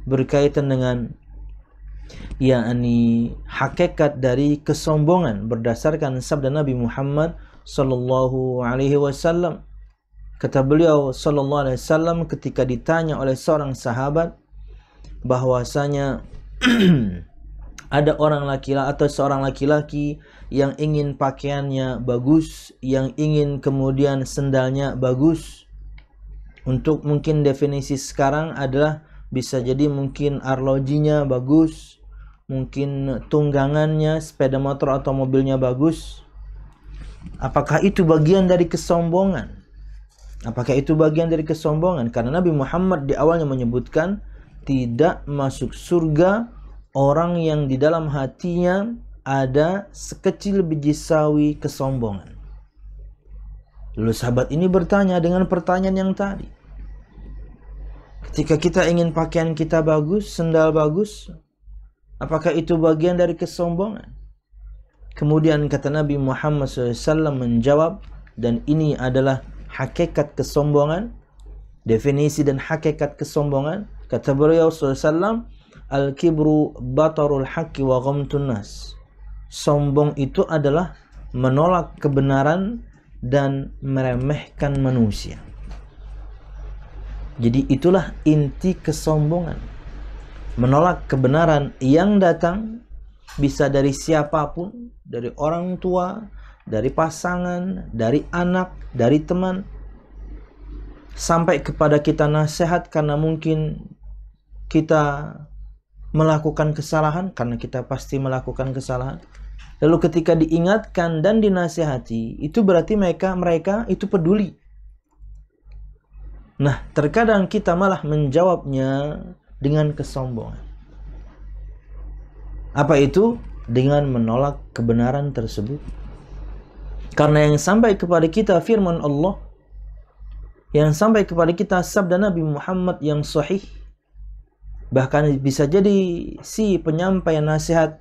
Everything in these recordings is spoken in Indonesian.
berkaitan dengan yakni hakikat dari kesombongan berdasarkan sabda Nabi Muhammad sallallahu alaihi wasallam. Kata beliau sallallahu alaihi wasallam ketika ditanya oleh seorang sahabat bahwasanya ada orang laki-laki atau seorang laki-laki yang ingin pakaiannya bagus, yang ingin kemudian sendalnya bagus. Untuk mungkin definisi sekarang adalah bisa jadi mungkin arlojinya bagus, mungkin tunggangannya, sepeda motor atau mobilnya bagus. Apakah itu bagian dari kesombongan? Apakah itu bagian dari kesombongan? Karena Nabi Muhammad di awalnya menyebutkan tidak masuk surga orang yang di dalam hatinya ada sekecil biji sawi kesombongan. Lalu sahabat ini bertanya dengan pertanyaan yang tadi. Ketika kita ingin pakaian kita bagus, sendal bagus, apakah itu bagian dari kesombongan? Kemudian kata Nabi Muhammad SAW menjawab, dan ini adalah hakikat kesombongan, definisi dan hakikat kesombongan. Kata beliau SAW, al-kibru batarul haqqi wa ghamtun nas. Sombong itu adalah menolak kebenaran dan meremehkan manusia. Jadi itulah inti kesombongan. Menolak kebenaran yang datang, bisa dari siapapun, dari orang tua, dari pasangan, dari anak, dari teman, sampai kepada kita nasihat karena mungkin kita melakukan kesalahan, karena kita pasti melakukan kesalahan. Lalu ketika diingatkan dan dinasihati, itu berarti mereka itu peduli. Nah, terkadang kita malah menjawabnya dengan kesombongan. Apa itu? Dengan menolak kebenaran tersebut. Karena yang sampai kepada kita firman Allah, yang sampai kepada kita sabda Nabi Muhammad yang sahih, bahkan bisa jadi si penyampaian nasihat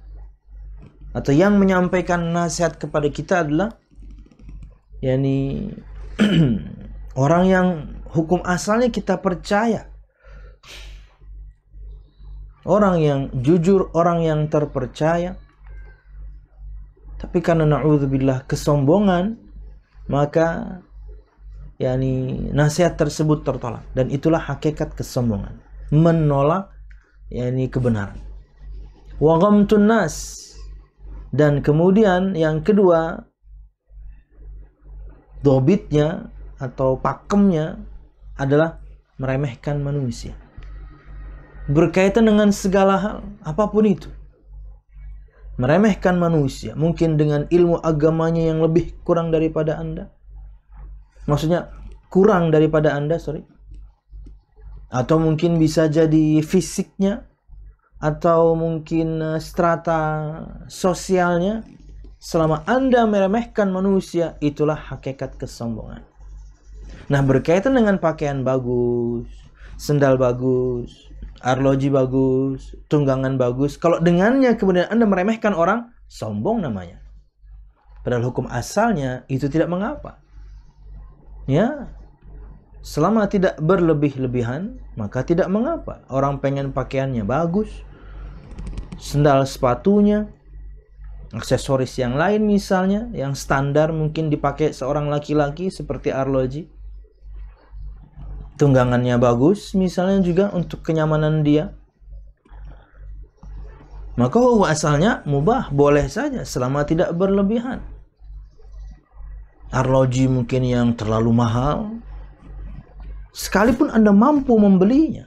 atau yang menyampaikan nasihat kepada kita adalah yakni orang yang hukum asalnya kita percaya, orang yang jujur, orang yang terpercaya. Tapi karena na'udzubillah kesombongan, maka yakni nasihat tersebut tertolak, dan itulah hakikat kesombongan, menolak yakni kebenaran. Wa ghamtun nas, dan kemudian yang kedua, dobitnya atau pakemnya adalah meremehkan manusia. Berkaitan dengan segala hal, apapun itu. Meremehkan manusia, mungkin dengan ilmu agamanya yang lebih kurang daripada Anda. Maksudnya kurang daripada Anda, Atau mungkin bisa jadi fisiknya, atau mungkin strata sosialnya. Selama Anda meremehkan manusia, itulah hakikat kesombongan. Nah, berkaitan dengan pakaian bagus, sendal bagus, arloji bagus, tunggangan bagus, kalau dengannya kemudian Anda meremehkan orang, sombong namanya. Padahal hukum asalnya itu tidak mengapa. Ya, selama tidak berlebih-lebihan, maka tidak mengapa. Orang pengen pakaiannya bagus, sendal sepatunya, aksesoris yang lain misalnya, yang standar mungkin dipakai seorang laki-laki seperti arloji, tunggangannya bagus misalnya juga untuk kenyamanan dia, maka hukum asalnya mubah, boleh saja selama tidak berlebihan. Arloji mungkin yang terlalu mahal, sekalipun Anda mampu membelinya,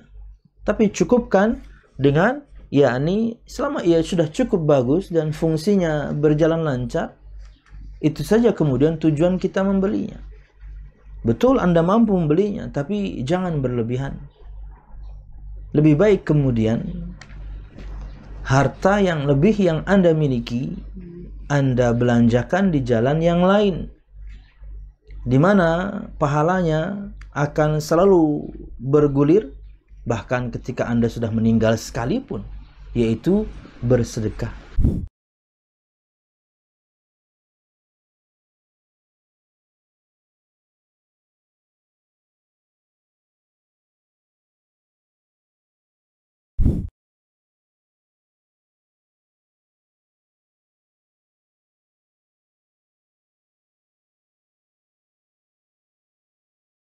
tapi cukupkan dengan yakni selama ia sudah cukup bagus dan fungsinya berjalan lancar, itu saja kemudian tujuan kita membelinya. Betul Anda mampu membelinya, tapi jangan berlebihan. Lebih baik kemudian harta yang lebih yang Anda miliki, Anda belanjakan di jalan yang lain, di mana pahalanya akan selalu bergulir, bahkan ketika Anda sudah meninggal sekalipun, yaitu bersedekah.